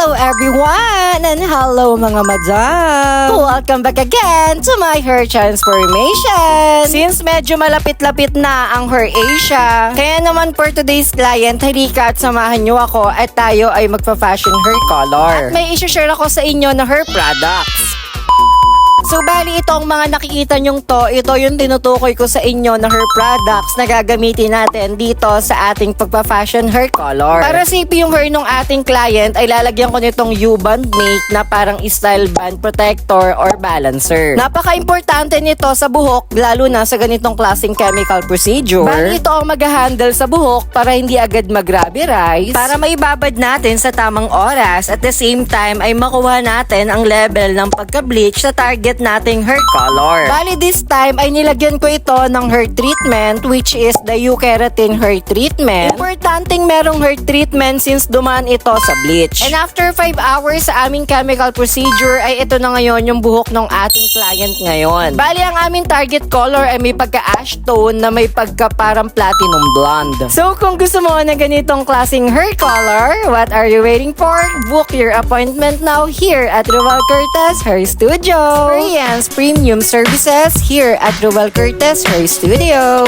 Hello everyone! And hello mga madam! Welcome back again to my hair transformation! Since medyo malapit-lapit na ang Hair Asia, kaya naman for today's client, halika at samahan niyo ako at tayo ay magpa-fashion hair color. At may isi-share ako sa inyo na hair products. So, bali itong mga nakikita nyong to, ito yung tinutukoy ko sa inyo na hair products na gagamitin natin dito sa ating pagpa-fashion hair color. Para safe yung hair ng ating client, ay lalagyan ko nitong U-band make na parang style band protector or balancer. Napaka-importante nito sa buhok, lalo na sa ganitong klaseng chemical procedure. Bali ito ang mag-handle sa buhok para hindi agad mag-rubberize, para maibabad natin sa tamang oras, at the same time ay makuha natin ang level ng pagka-bleach sa target nating hair color. Bali this time ay nilagyan ko ito ng hair treatment, which is the U-Keratin hair treatment. Importanteng merong hair treatment since dumaan ito sa bleach. And after 5 hours sa aming chemical procedure ay ito na ngayon yung buhok ng ating client ngayon. Bali ang aming target color ay may pagka-ash tone na may pagka parang platinum blonde. So kung gusto mo ng ganitong klaseng hair color, what are you waiting for? Book your appointment now here at Ruel Cortez Hair Studio. Experience premium services here at Ruel Cortez Hair Studio.